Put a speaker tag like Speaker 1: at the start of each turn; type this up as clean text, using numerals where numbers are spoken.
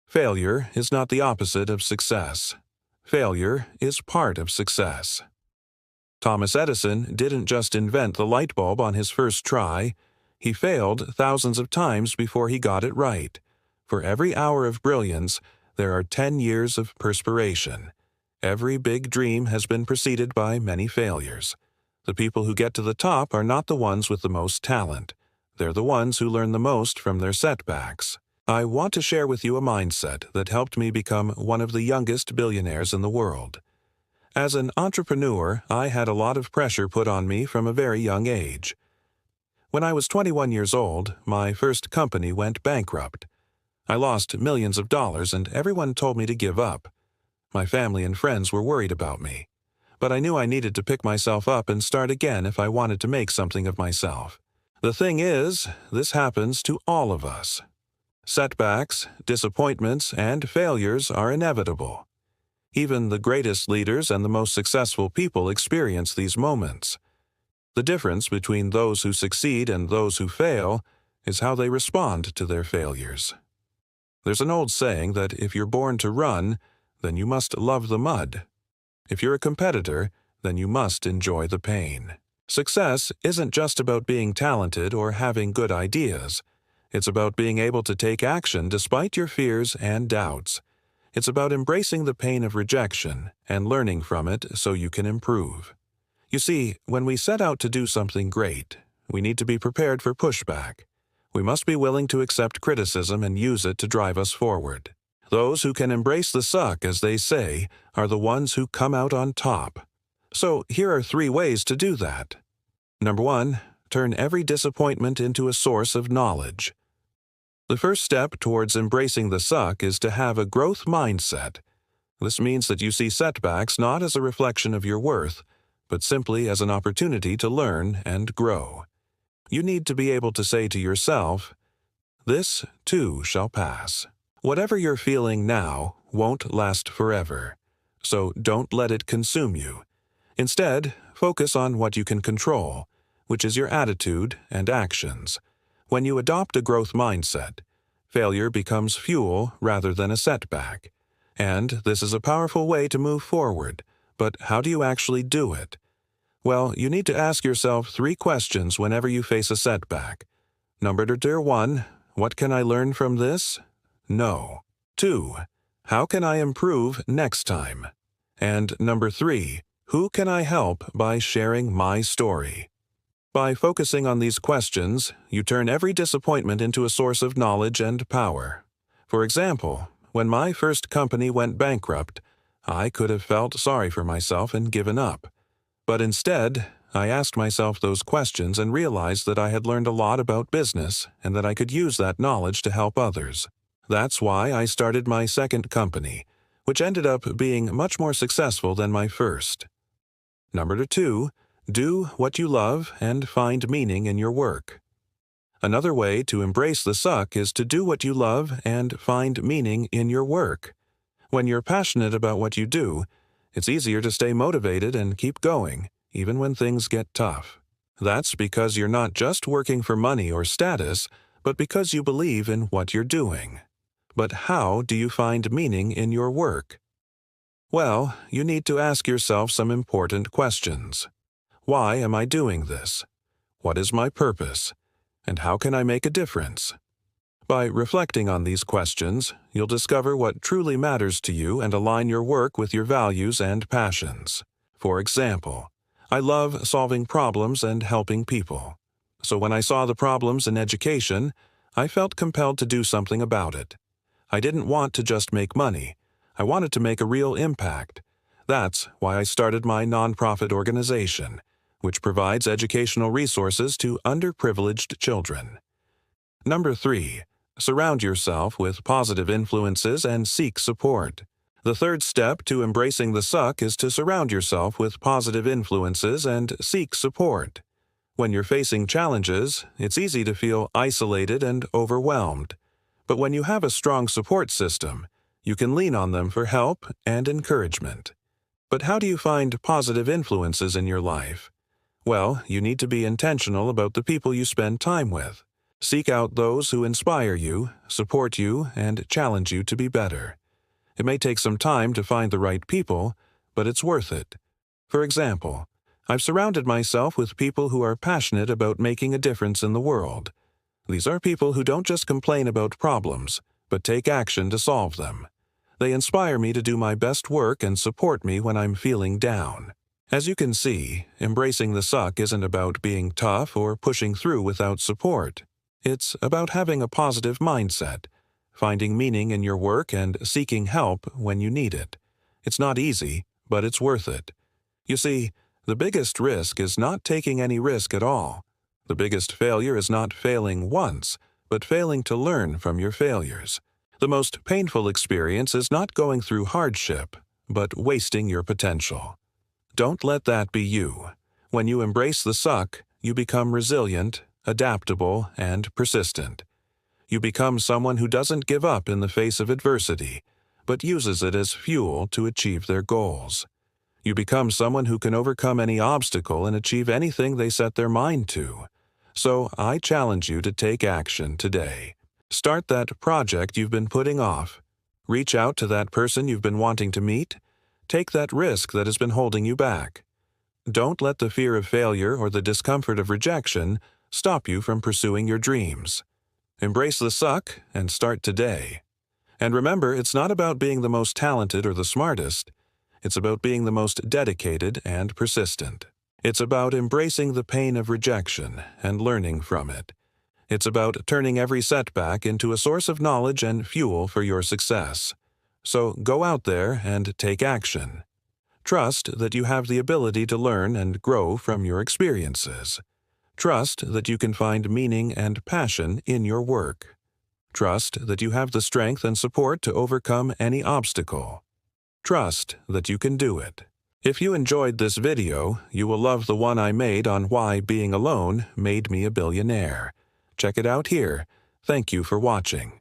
Speaker 1: Failure is not the opposite of success. Failure is part of success. Thomas Edison didn't just invent the light bulb on his first try. He failed thousands of times before he got it right. For every hour of brilliance, there are 10 years of perspiration. Every big dream has been preceded by many failures. The people who get to the top are not the ones with the most talent. They're the ones who learn the most from their setbacks. I want to share with you a mindset that helped me become one of the youngest billionaires in the world. As an entrepreneur, I had a lot of pressure put on me from a very young age. When I was 21 years old, my first company went bankrupt. I lost millions of dollars and everyone told me to give up. My family and friends were worried about me. But I knew I needed to pick myself up and start again if I wanted to make something of myself. The thing is, this happens to all of us. Setbacks, disappointments, and failures are inevitable. Even the greatest leaders and the most successful people experience these moments. The difference between those who succeed and those who fail is how they respond to their failures. There's an old saying that if you're born to run, then you must love the mud. If you're a competitor, then you must enjoy the pain. Success isn't just about being talented or having good ideas. It's about being able to take action despite your fears and doubts. It's about embracing the pain of rejection and learning from it so you can improve. You see, when we set out to do something great, we need to be prepared for pushback. We must be willing to accept criticism and use it to drive us forward. Those who can embrace the suck, as they say, are the ones who come out on top. So here are 3 ways to do that. Number 1, turn every disappointment into a source of knowledge. The first step towards embracing the suck is to have a growth mindset. This means that you see setbacks not as a reflection of your worth, but simply as an opportunity to learn and grow. You need to be able to say to yourself, "This, too, shall pass." Whatever you're feeling now won't last forever, so don't let it consume you. Instead, focus on what you can control, which is your attitude and actions. When you adopt a growth mindset, failure becomes fuel rather than a setback. And this is a powerful way to move forward. But how do you actually do it? Well, you need to ask yourself 3 questions whenever you face a setback. Number 1, what can I learn from this? No. 2, how can I improve next time? And number 3, who can I help by sharing my story? By focusing on these questions, you turn every disappointment into a source of knowledge and power. For example, when my first company went bankrupt, I could have felt sorry for myself and given up. But instead, I asked myself those questions and realized that I had learned a lot about business and that I could use that knowledge to help others. That's why I started my second company, which ended up being much more successful than my first. Number 2, do what you love and find meaning in your work. Another way to embrace the suck is to do what you love and find meaning in your work. When you're passionate about what you do, it's easier to stay motivated and keep going, even when things get tough. That's because you're not just working for money or status, but because you believe in what you're doing. But how do you find meaning in your work? Well, you need to ask yourself some important questions. Why am I doing this? What is my purpose? And how can I make a difference? By reflecting on these questions, you'll discover what truly matters to you and align your work with your values and passions. For example, I love solving problems and helping people. So when I saw the problems in education, I felt compelled to do something about it. I didn't want to just make money. I wanted to make a real impact. That's why I started my nonprofit organization, which provides educational resources to underprivileged children. Number 3, surround yourself with positive influences and seek support. The third step to embracing the suck is to surround yourself with positive influences and seek support. When you're facing challenges, it's easy to feel isolated and overwhelmed. But when you have a strong support system, you can lean on them for help and encouragement. But how do you find positive influences in your life? Well, you need to be intentional about the people you spend time with. Seek out those who inspire you, support you, and challenge you to be better. It may take some time to find the right people, but it's worth it. For example, I've surrounded myself with people who are passionate about making a difference in the world. These are people who don't just complain about problems, but take action to solve them. They inspire me to do my best work and support me when I'm feeling down. As you can see, embracing the suck isn't about being tough or pushing through without support. It's about having a positive mindset, finding meaning in your work and seeking help when you need it. It's not easy, but it's worth it. You see, the biggest risk is not taking any risk at all. The biggest failure is not failing once, but failing to learn from your failures. The most painful experience is not going through hardship, but wasting your potential. Don't let that be you. When you embrace the suck, you become resilient, adaptable, and persistent. You become someone who doesn't give up in the face of adversity, but uses it as fuel to achieve their goals. You become someone who can overcome any obstacle and achieve anything they set their mind to. So I challenge you to take action today. Start that project you've been putting off. Reach out to that person you've been wanting to meet. Take that risk that has been holding you back. Don't let the fear of failure or the discomfort of rejection stop you from pursuing your dreams. Embrace the suck and start today. And remember, it's not about being the most talented or the smartest. It's about being the most dedicated and persistent. It's about embracing the pain of rejection and learning from it. It's about turning every setback into a source of knowledge and fuel for your success. So go out there and take action. Trust that you have the ability to learn and grow from your experiences. Trust that you can find meaning and passion in your work. Trust that you have the strength and support to overcome any obstacle. Trust that you can do it. If you enjoyed this video, you will love the one I made on why being alone made me a billionaire. Check it out here. Thank you for watching.